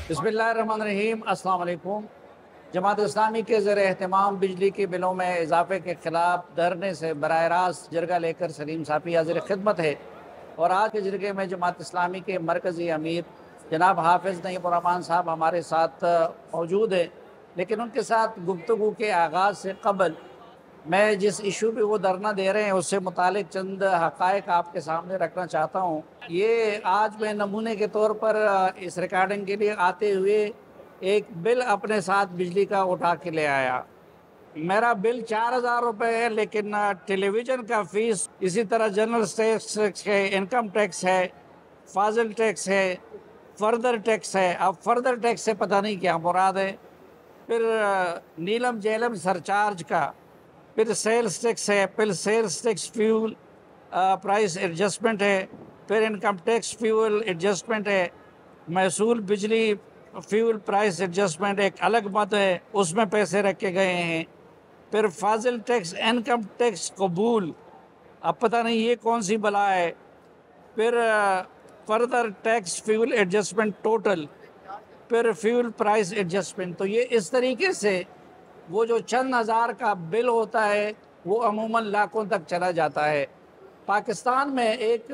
बिस्मिल्लाहिर्रहमानिर्रहीम। अस्सलाम वालेकुम। जमात इस्लामी के ज़र एहतमाम बिजली के बिलों में इजाफे के खिलाफ धरने से बराह रास्त जरगा लेकर सलीम साफ़ी हाजिर खिदमत है। और आज के जरगे में जमात इस्लामी के मरकज़ी अमीर जनाब हाफिज़ नईमुर रहमान साहब हमारे साथ मौजूद हैं। लेकिन उनके साथ गुफ्तगू के आगाज़ से कबल मैं जिस इशू पे वो धरना दे रहे हैं उससे मुतालिक चंद हक़ाइक़ आपके सामने रखना चाहता हूँ। ये आज मैं नमूने के तौर पर इस रिकॉर्डिंग के लिए आते हुए एक बिल अपने साथ बिजली का उठा के ले आया। मेरा बिल 4,000 रुपये है, लेकिन टेलीविज़न का फ़ीस, इसी तरह जनरल टैक्स है, इनकम टैक्स है, फाजिल टैक्स है, फर्दर टैक्स है। अब फर्दर टैक्स से पता नहीं क्या मुराद है। फिर नीलम जेलम सरचार्ज का, फिर सेल्स टैक्स है, फिर sales tax fuel price adjustment है, फिर इनकम टैक्स फ्यूल एडजस्टमेंट है, महसूल बिजली फ्यूल प्राइस एडजस्टमेंट एक अलग मद है, उसमें पैसे रखे गए हैं। फिर फाजिल टैक्स, इनकम टैक्स कबूल, अब पता नहीं ये कौन सी बला है। फिर further tax fuel adjustment total, फिर फ्यूल प्राइस एडजस्टमेंट। तो ये इस तरीके से वो जो चंद हज़ार का बिल होता है वो अमूमन लाखों तक चला जाता है। पाकिस्तान में एक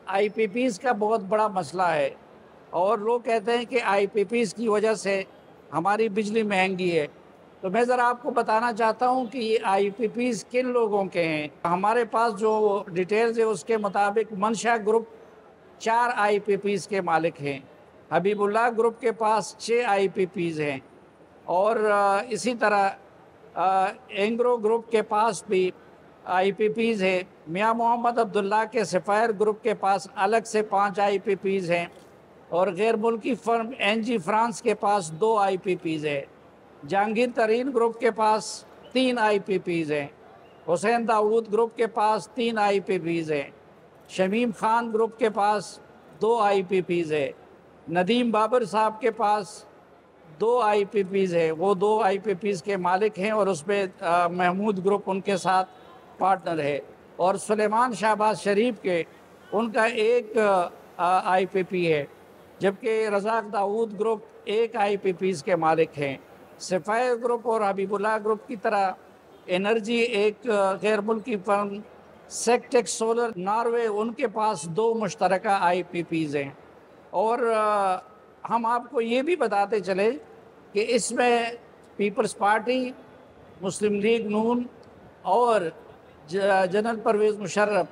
आईपीपीज़ का बहुत बड़ा मसला है और लोग कहते हैं कि आईपीपीज़ की वजह से हमारी बिजली महंगी है। तो मैं ज़रा आपको बताना चाहता हूँ कि ये आईपीपीज़ किन लोगों के हैं। हमारे पास जो डिटेल्स है उसके मुताबिक मंशा ग्रुप 4 आईपीपीज़ के मालिक हैं। हबीबुल्लाह ग्रुप के पास 6 आईपीपीज़ हैं और इसी तरह एंग्रो ग्रुप के पास भी आईपीपीज़ है। मियां मोहम्मद अब्दुल्ला के सफ़ायर ग्रुप के पास अलग से 5 आईपीपीज़ हैं और गैर मुल्की फर्म एनजी फ्रांस के पास 2 आईपीपीज़ है। जहांगीर तरीन ग्रुप के पास 3 आईपीपीज़ हैं। हुसैन दाऊद ग्रुप के पास 3 आईपीपीज़ हैं। शमीम खान ग्रुप के पास 2 आईपीपीज़ है। नदीम बाबर साहब के पास 2 आईपीपीज़ है। वो 2 आईपीपीज़ के मालिक हैं और उसमें महमूद ग्रुप उनके साथ पार्टनर है। और सुलेमान शहबाज शरीफ के उनका एक आईपीपी है, जबकि रज़ाक दाऊद ग्रुप 1 आईपीपीज़ के मालिक हैं। सफ़ायर ग्रुप और हबीबुल्लाह ग्रुप की तरह एनर्जी एक गैर मुल्की फर्म सेक्टेक्स सोलर नॉर्वे, उनके पास 2 मुश्तरका आईपीपीज़ हैं। और हम आपको ये भी बताते चले कि इसमें पीपल्स पार्टी, मुस्लिम लीग नून और जनरल परवेज़ मुशर्रफ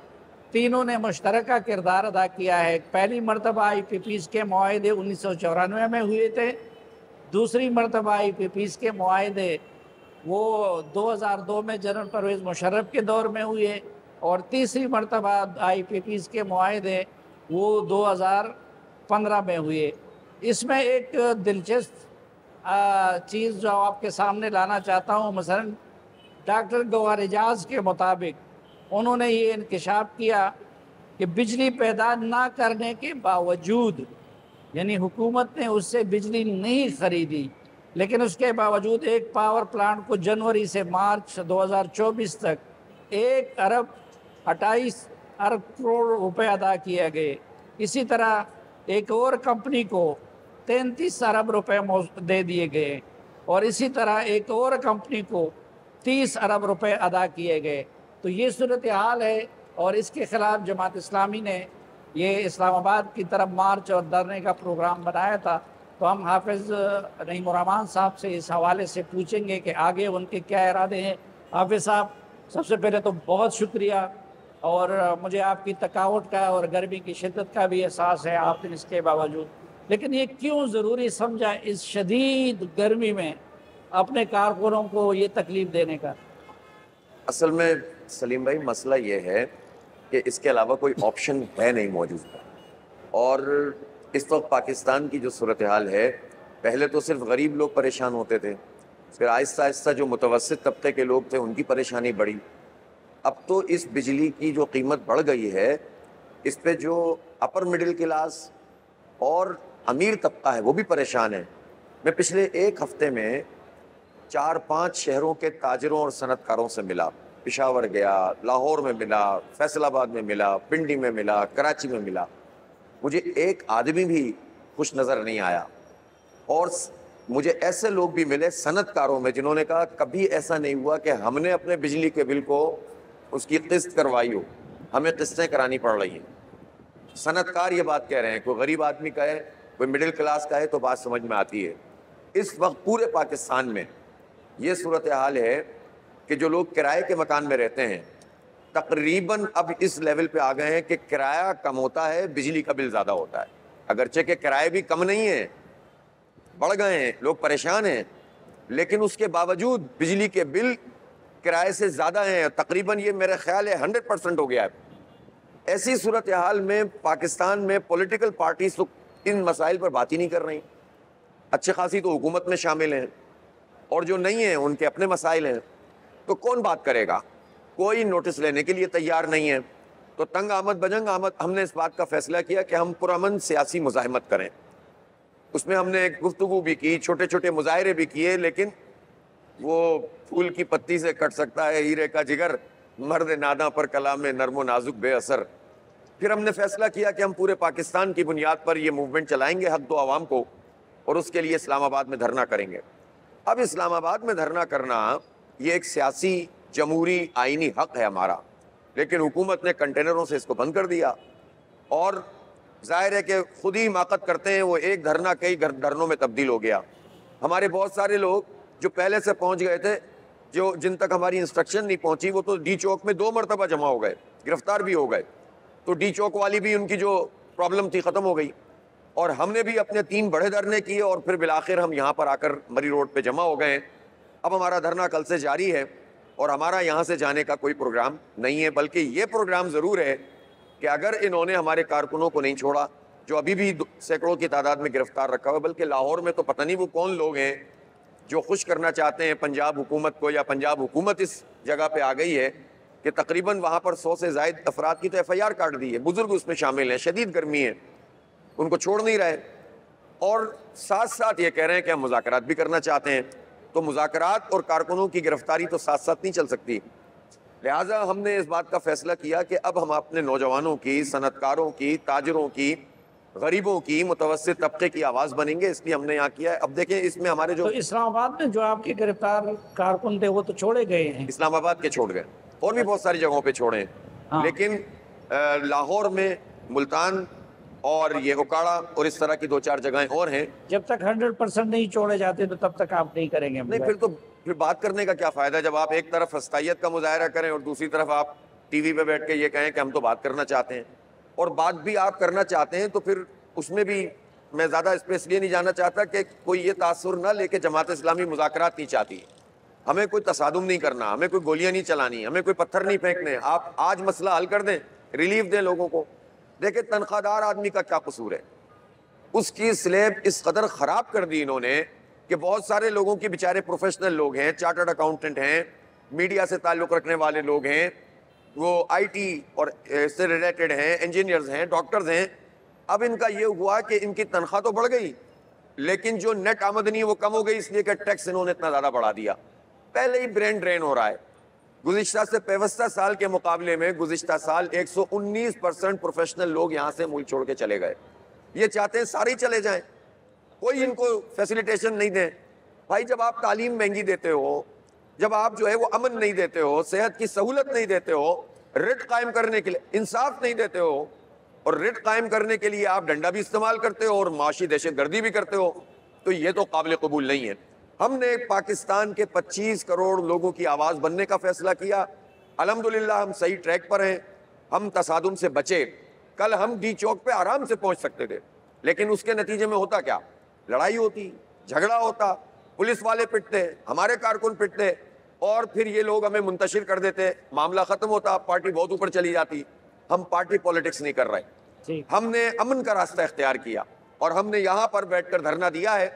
तीनों ने मुश्तरका किरदार अदा किया है। पहली मरतबा आईपीपीज़ के मुआहदे 1994 में हुए थे। दूसरी मरतबा आईपीपीज़ के मुआहदे वो 2002 में जनरल परवेज़ मुशर्रफ के दौर में हुए और तीसरी मरतबा आईपीपीज़ के मुआहदे वो 2015 में हुए। इसमें एक दिलचस्प चीज़ जो आपके सामने लाना चाहता हूँ, मसलन डॉक्टर गौहर एजाज के मुताबिक उन्होंने ये इंकशाफ किया कि बिजली पैदा ना करने के बावजूद, यानी हुकूमत ने उससे बिजली नहीं ख़रीदी, लेकिन उसके बावजूद एक पावर प्लांट को जनवरी से मार्च 2024 तक 1 अरब 28 अरब करोड़ रुपए अदा किए गए। इसी तरह एक और कंपनी को 33 अरब रुपए दे दिए गए और इसी तरह एक और कंपनी को 30 अरब रुपए अदा किए गए। तो ये सूरत हाल है और इसके ख़िलाफ़ जमात इस्लामी ने ये इस्लामाबाद की तरफ मार्च और धरने का प्रोग्राम बनाया था। तो हम हाफिज़ नईमुर रहमान साहब से इस हवाले से पूछेंगे कि आगे उनके क्या इरादे हैं। हाफिज़ साहब, सबसे पहले तो बहुत शुक्रिया, और मुझे आपकी थकावट का और गर्मी की शिद्दत का भी एहसास है आपने इसके बावजूद, लेकिन ये क्यों ज़रूरी समझा इस शदीद गर्मी में अपने कारकुनों को ये तकलीफ़ देने का? असल में सलीम भाई, मसला ये है कि इसके अलावा कोई ऑप्शन है नहीं मौजूद। और इस वक्त पाकिस्तान की जो सूरत हाल है, पहले तो सिर्फ गरीब लोग परेशान होते थे, फिर आहिस्ता आहिस्ता जो मुतवस्सित तबके के लोग थे उनकी परेशानी बढ़ी। अब तो इस बिजली की जो कीमत बढ़ गई है, इस पे जो अपर मिडिल क्लास और अमीर तबका है वो भी परेशान है। मैं पिछले 1 हफ्ते में 4-5 शहरों के ताजिरों और सनतकारों से मिला। पेशावर गया, लाहौर में मिला, फैसलाबाद में मिला, पिंडी में मिला, कराची में मिला। मुझे एक आदमी भी खुश नज़र नहीं आया। और मुझे ऐसे लोग भी मिले सनतकारों में जिन्होंने कहा कभी ऐसा नहीं हुआ कि हमने अपने बिजली के बिल को उसकी किस्त करवाई हो, हमें किस्तें करानी पड़ रही हैं। सनतकार ये बात कह रहे हैं। कोई गरीब आदमी का है, कोई मिडिल क्लास का है तो बात समझ में आती है। इस वक्त पूरे पाकिस्तान में ये सूरत हाल है कि जो लोग किराए के मकान में रहते हैं तकरीबन अब इस लेवल पे आ गए हैं कि किराया कम होता है, बिजली का बिल ज़्यादा होता है। अगरचे के किराए भी कम नहीं है, बढ़ गए हैं, लोग परेशान हैं, लेकिन उसके बावजूद बिजली के बिल किराए से ज़्यादा हैं। तकरीबन ये मेरा ख्याल है 100% हो गया है। ऐसी सूरत हाल में पाकिस्तान में पॉलिटिकल पार्टीज तो इन मसाइल पर बात ही नहीं कर रही। अच्छी खासी तो हुकूमत में शामिल हैं और जो नहीं हैं उनके अपने मसाइल हैं, तो कौन बात करेगा? कोई नोटिस लेने के लिए तैयार नहीं है। तो तंग आमद बजंग आमद हमने इस बात का फैसला किया कि हम पुरअमन सियासी मुज़ाहमत करें। उसमें हमने एक गुफ्तगू भी की, छोटे छोटे मुजाहरे भी किए, लेकिन वो फूल की पत्ती से कट सकता है हीरे का जिगर, मर्द नादा पर कलाम में नर्मो नाजुक बेअसर। फिर हमने फैसला किया कि हम पूरे पाकिस्तान की बुनियाद पर ये मूवमेंट चलाएंगे हक दो आवाम को, और उसके लिए इस्लामाबाद में धरना करेंगे। अब इस्लामाबाद में धरना करना ये एक सियासी जमहूरी आइनी हक है हमारा, लेकिन हुकूमत ने कंटेनरों से इसको बंद कर दिया और जाहिर है कि खुद ही हिमाकत करते हैं। वो एक धरना कई धरनों में तब्दील हो गया। हमारे बहुत सारे लोग जो पहले से पहुंच गए थे, जो जिन तक हमारी इंस्ट्रक्शन नहीं पहुंची, वो तो डी चौक में 2 मरतबा जमा हो गए, गिरफ्तार भी हो गए। तो डी चौक वाली भी उनकी जो प्रॉब्लम थी ख़त्म हो गई। और हमने भी अपने 3 बड़े धरने किए और फिर बिलाखिर हम यहाँ पर आकर मरी रोड पे जमा हो गए। अब हमारा धरना कल से जारी है और हमारा यहाँ से जाने का कोई प्रोग्राम नहीं है, बल्कि ये प्रोग्राम ज़रूर है कि अगर इन्होंने हमारे कारकुनों को नहीं छोड़ा, जो अभी भी सैकड़ों की तादाद में गिरफ्तार रखा हुआ है, बल्कि लाहौर में तो पता नहीं वो कौन लोग हैं जो खुश करना चाहते हैं पंजाब हुकूमत को, या पंजाब हुकूमत इस जगह पे आ गई है कि तकरीबन वहाँ पर 100 से ज़ायद अफराद की तो FIR काट दी है। बुजुर्ग उसमें शामिल हैं, शदीद गर्मी है, उनको छोड़ नहीं रहे, और साथ साथ ये कह रहे हैं कि हम मुज़ाकरात भी करना चाहते हैं। तो मुज़ाकरात और कारकुनों की गिरफ्तारी तो साथ साथ नहीं चल सकती। लिहाजा हमने इस बात का फैसला किया कि अब हम अपने नौजवानों की, सनतकारों की, ताजरों की, गरीबों की, मुतवस्सित तबके की आवाज़ बनेंगे, इसलिए हमने यहाँ किया है। अब देखें इसमें हमारे जो तो इस्लामाबाद में जो आपके गिरफ्तार कारकुन थे वो तो छोड़े गए हैं। इस्लामाबाद के छोड़ गए, और भी बहुत सारी जगहों पे छोड़े हैं। हाँ। लेकिन लाहौर में, मुल्तान और ये उकाड़ा और इस तरह की 2-4 जगहें और हैं। जब तक 100% नहीं छोड़े जाते तो तब तक आप नहीं करेंगे? नहीं, फिर बात करने का क्या फ़ायदा, जब आप एक तरफ हस्तायत का मुजाहरा करें और दूसरी तरफ आप टीवी पे बैठ के ये कहें कि हम तो बात करना चाहते हैं। और बात भी आप करना चाहते हैं तो फिर उसमें भी मैं ज़्यादा इस पर इसलिए नहीं जाना चाहता कि कोई ये तासुर ना लेके जमात इस्लामी मुज़ाकरात नहीं चाहती। हमें कोई तसादुम नहीं करना, हमें कोई गोलियां नहीं चलानी, हमें कोई पत्थर नहीं फेंकने। आप आज मसला हल कर दें, रिलीफ दें लोगों को। देखिए तनख्वाहदार आदमी का क्या कसूर है, उसकी स्लेब इस कदर ख़राब कर दी इन्होंने कि बहुत सारे लोगों के बेचारे प्रोफेशनल लोग हैं, चार्टर्ड अकाउंटेंट हैं, मीडिया से ताल्लुक़ रखने वाले लोग हैं, वो IT और से रिलेटेड हैं, इंजीनियर्स हैं, डॉक्टर्स हैं। अब इनका ये हुआ कि इनकी तनख्वाह तो बढ़ गई, लेकिन जो नेट आमदनी वो कम हो गई, इसलिए कि टैक्स इन्होंने इतना ज़्यादा बढ़ा दिया। पहले ही ब्रेन ड्रेन हो रहा है। गुज़िश्ता से पेवस्ता साल के मुकाबले में गुज़िश्ता साल 119% प्रोफेशनल लोग यहाँ से मुल्क छोड़ के चले गए। ये चाहते हैं सारे ही चले जाएं, कोई इनको फैसिलिटेशन नहीं दें। भाई जब आप तालीम महंगी देते हो, जब आप जो है वो अमन नहीं देते हो, सेहत की सहूलत नहीं देते हो, रिट कायम करने के लिए इंसाफ नहीं देते हो, और रिट कायम करने के लिए आप डंडा भी इस्तेमाल करते हो और माशी दहशतगर्दी भी करते हो, तो ये तो काबिल कबूल नहीं है। हमने पाकिस्तान के 25 करोड़ लोगों की आवाज़ बनने का फैसला किया। अल्हम्दुलिल्लाह हम सही ट्रैक पर हैं, हम तसादुम से बचे। कल हम डी चौक पे आराम से पहुंच सकते थे, लेकिन उसके नतीजे में होता क्या, लड़ाई होती, झगड़ा होता, पुलिस वाले पिटते, हमारे कारकुन पिटते, और फिर ये लोग हमें मुंतशिर कर देते, मामला ख़त्म होता, पार्टी बहुत ऊपर चली जाती। हम पार्टी पॉलिटिक्स नहीं कर रहे, हमने अमन का रास्ता इख्तियार किया और हमने यहाँ पर बैठकर धरना दिया है।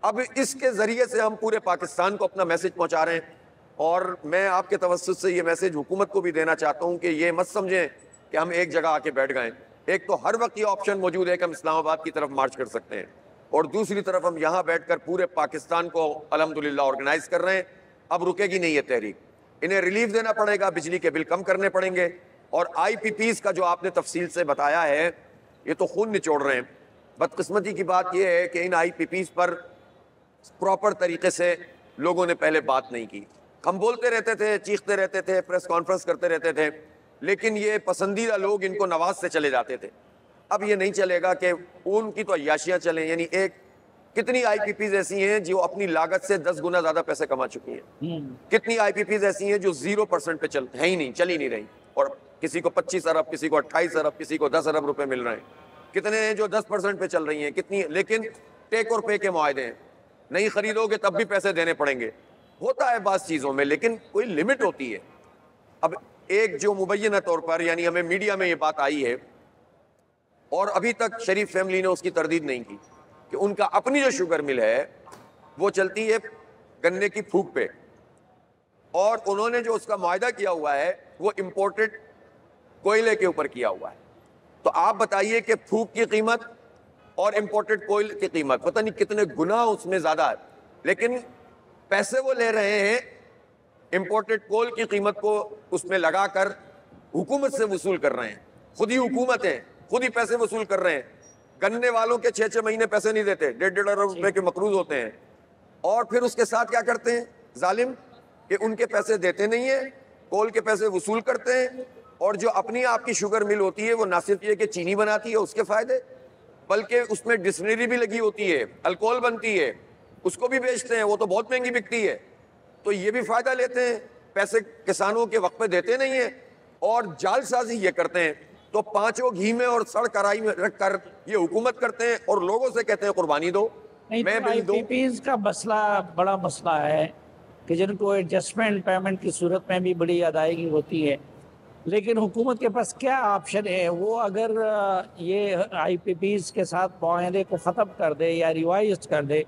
अब इसके ज़रिए से हम पूरे पाकिस्तान को अपना मैसेज पहुँचा रहे हैं, और मैं आपके तवज्जुह से ये मैसेज हुकूमत को भी देना चाहता हूँ कि ये मत समझें कि हम एक जगह आके बैठ गए। एक तो हर वक्त ये ऑप्शन मौजूद है कि हम इस्लामाबाद की तरफ मार्च कर सकते हैं, और दूसरी तरफ हम यहाँ बैठकर पूरे पाकिस्तान को अल्हम्दुलिल्लाह ऑर्गेनाइज कर रहे हैं। अब रुकेगी नहीं ये तहरीक, इन्हें रिलीफ देना पड़ेगा, बिजली के बिल कम करने पड़ेंगे, और IPPs का जो आपने तफसील से बताया है, ये तो खून निचोड़ रहे हैं। बदकिस्मती की बात यह है कि इन IPPs पर प्रॉपर तरीके से लोगों ने पहले बात नहीं की। हम बोलते रहते थे, चीखते रहते थे, प्रेस कॉन्फ्रेंस करते रहते थे, लेकिन ये पसंदीदा लोग इनको नवाज से चले जाते थे। अब ये नहीं चलेगा कि उनकी तो अय्याशियां चलें। यानी एक कितनी आईपीपीज ऐसी हैं जो अपनी लागत से 10 गुना ज्यादा पैसे कमा चुकी हैं, कितनी आईपीपीज ऐसी हैं जो 0% पे चल है ही नहीं, चल ही नहीं रही, और किसी को 25 अरब, किसी को 28 अरब, किसी को 10 अरब रुपए मिल रहे हैं, कितने हैं जो 10% पे चल रही हैं, कितनी, लेकिन टेक और पे के मुआहदे हैं, नहीं खरीदोगे तब भी पैसे देने पड़ेंगे। होता है बात चीजों में, लेकिन कोई लिमिट होती है। अब एक जो मुबैना तौर पर, यानी हमें मीडिया में ये बात आई है और अभी तक शरीफ फैमिली ने उसकी तरदीद नहीं की कि उनका अपनी जो शुगर मिल है वो चलती है गन्ने की फूक पे, और उन्होंने जो उसका मुआहदा किया हुआ है वो इंपोर्टेड कोयले के ऊपर किया हुआ है। तो आप बताइए कि फूक की कीमत और इंपोर्टेड कोयल की कीमत पता नहीं कितने गुना उसमें ज्यादा है, लेकिन पैसे वो ले रहे हैं इंपोर्टेड कोल की कीमत को उसमें लगाकर हुकूमत से वसूल कर रहे हैं। खुद ही हुकूमत है, खुद ही पैसे वसूल कर रहे हैं। गन्ने वालों के 6-6 महीने पैसे नहीं देते, 1.5 अरब रुपए के मकरूज होते हैं, और फिर उसके साथ क्या करते हैं जालिम कि उनके पैसे देते नहीं है, कोल के पैसे वसूल करते हैं, और जो अपनी आपकी शुगर मिल होती है वो ना सिर्फ ये कि चीनी बनाती है उसके फायदे, बल्कि उसमें डिस्टिलरी भी लगी होती है, अल्कोहल बनती है, उसको भी बेचते हैं, वो तो बहुत महंगी बिकती है, तो ये भी फायदा लेते हैं। पैसे किसानों के वक्त पे देते नहीं है और जालसाजी ये करते हैं। तो पांचों घी में और सड़ कढ़ाई में रख कर ये हुकूमत करते हैं और लोगों से कहते हैं कुर्बानी दो, मैं बिल दो। आईपीपीज का मसला बड़ा मसला है कि जिनको एडजस्टमेंट पेमेंट की सूरत में भी बड़ी अदायगी होती है, लेकिन हुकूमत के पास क्या ऑप्शन है? वो अगर ये आईपीपीज के साथ मुआहदे को ख़त्म कर दे या रिवाइज कर दे,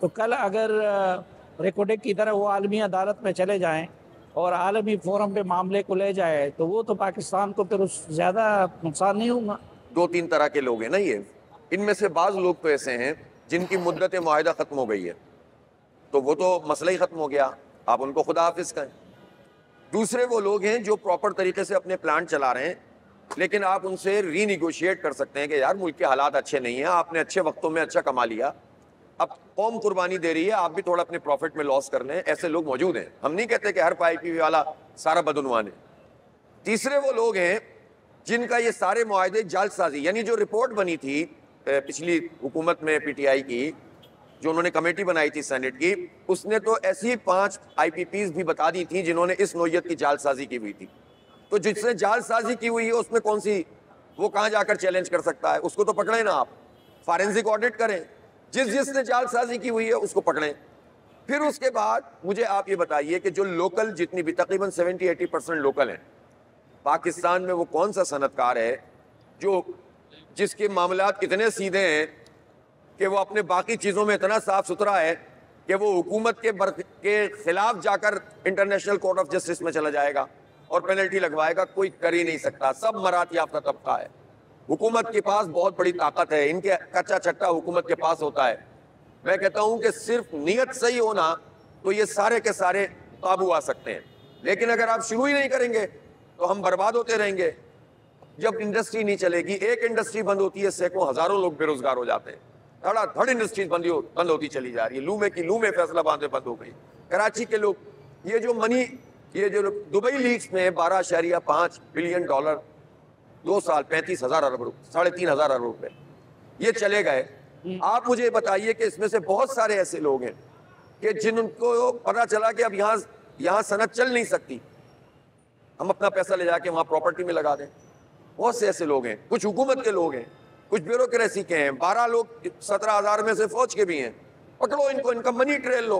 तो कल अगर रिकॉर्डिंग की तरह वो आलमी अदालत में चले जाएं और आलमी फोरम पे मामले को ले जाए, तो वो तो पाकिस्तान को फिर उस ज़्यादा नुकसान नहीं होगा। 2-3 तरह के लोग हैं ना ये, इनमें से बाज़ लोग तो ऐसे हैं जिनकी मुद्दत मुआहदा ख़त्म हो गई है, तो वो तो मसला ही ख़त्म हो गया, आप उनको खुदा हाफिज़ कहें। दूसरे वो लोग हैं जो प्रॉपर तरीके से अपने प्लांट चला रहे हैं, लेकिन आप उनसे रीनिगोशिएट कर सकते हैं कि यार मुल्क के हालात अच्छे नहीं हैं, आपने अच्छे वक्तों में अच्छा कमा लिया, अब कौम कुर्बानी दे रही है, आप भी थोड़ा अपने प्रॉफिट में लॉस कर लें। ऐसे लोग मौजूद हैं, हम नहीं कहते कि हर आईपीपी वाला सारा बदउनवान है। तीसरे वो लोग हैं जिनका ये सारे मुआहदे जालसाजी, यानी जो रिपोर्ट बनी थी पिछली हुकूमत में पीटीआई की, जो उन्होंने कमेटी बनाई थी सेनेट की, उसने तो ऐसी 5 आईपीपीज भी बता दी थी जिन्होंने इस नौयत की जालसाजी की हुई थी। तो जिसने जालसाजी की हुई है उसमें कौन सी, वो कहाँ जाकर चैलेंज कर सकता है? उसको तो पकड़े ना, आप फॉरेंसिक ऑडिट करें, जिसने जालसाजी की हुई है उसको पकड़ें। फिर उसके बाद मुझे आप ये बताइए कि जो लोकल, जितनी भी तकरीबन 70-80% लोकल हैं पाकिस्तान में, वो कौन सा सनतकार है जो जिसके मामलात इतने सीधे हैं कि वो अपने बाकी चीज़ों में इतना साफ सुथरा है कि वो हुकूमत के खिलाफ जाकर इंटरनेशनल कोर्ट ऑफ जस्टिस में चला जाएगा और पेनल्टी लगवाएगा? कोई कर ही नहीं सकता। सब मरात याफ्ता तबका है, हुकूमत के पास बहुत बड़ी ताकत है, इनके कच्चा चट्टा हुकूमत के पास होता है। मैं कहता हूं कि सिर्फ नीयत सही होना तो ये सारे के सारे काबू आ सकते हैं, लेकिन अगर आप शुरू ही नहीं करेंगे तो हम बर्बाद होते रहेंगे। जब इंडस्ट्री नहीं चलेगी, एक इंडस्ट्री बंद होती है सैकड़ों हजारों लोग बेरोजगार हो जाते हैं, धड़ाधड़ इंडस्ट्रीज बंद होती चली जा रही है। लूमे की लूमे फैसलाबाद में बंद हो गई, कराची के लोग, ये जो मनी, ये जो दुबई लीक्स में 12.5 बिलियन डॉलर 2 साल 35,000 अरब रुपए, 3,500 अरब रुपए ये चले गए। आप मुझे बताइए कि इसमें से बहुत सारे ऐसे लोग हैं कि जिनको पता चला कि अब यहाँ सनत चल नहीं सकती, हम अपना पैसा ले जाके वहाँ प्रॉपर्टी में लगा दें। बहुत से ऐसे लोग हैं, कुछ हुकूमत के लोग हैं, कुछ ब्यूरोक्रेसी के हैं, 12 लोग 17,000 में से फौज के भी हैं। पकड़ो इनको, इनका मनी ट्रेल लो,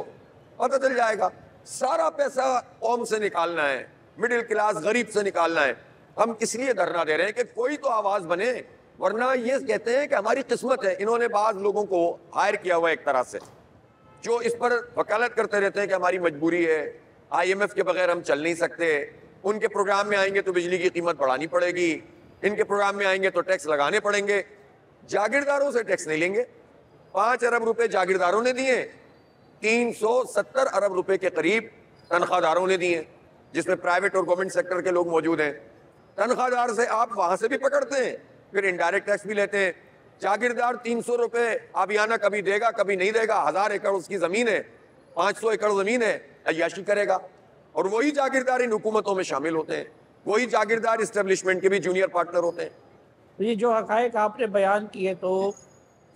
पता चल जाएगा। सारा पैसा कौम से निकालना है, मिडिल क्लास गरीब से निकालना है। हम इसलिए धरना दे रहे हैं कि कोई तो आवाज बने, वरना ये कहते हैं कि हमारी किस्मत है। इन्होंने बाज लोगों को हायर किया हुआ एक तरह से, जो इस पर वकालत करते रहते हैं कि हमारी मजबूरी है, IMF के बगैर हम चल नहीं सकते, उनके प्रोग्राम में आएंगे तो बिजली की कीमत बढ़ानी पड़ेगी, इनके प्रोग्राम में आएंगे तो टैक्स लगाने पड़ेंगे। जागीरदारों से टैक्स नहीं लेंगे। 5 अरब रुपए जागीरदारों ने दिए, 370 अरब रुपए के करीब तनख्वाहदारों ने दिए, जिसमें प्राइवेट और गवर्नमेंट सेक्टर के लोग मौजूद हैं। तनख्वाहदार से आप वहां से भी पकड़ते हैं, फिर इनडायरेक्ट टैक्स भी लेते हैं, जागीरदार 300 रुपए आबियाना कभी देगा कभी नहीं देगा, 1000 एकड़ उसकी जमीन है, 500 एकड़ जमीन है, अय्याशी करेगा। और वही जागीरदार इन हुकूमतों में शामिल होते हैं, वही जागीरदार इस्टेब्लिशमेंट के भी जूनियर पार्टनर होते हैं। तो ये जो हकायक आपने बयान किए, तो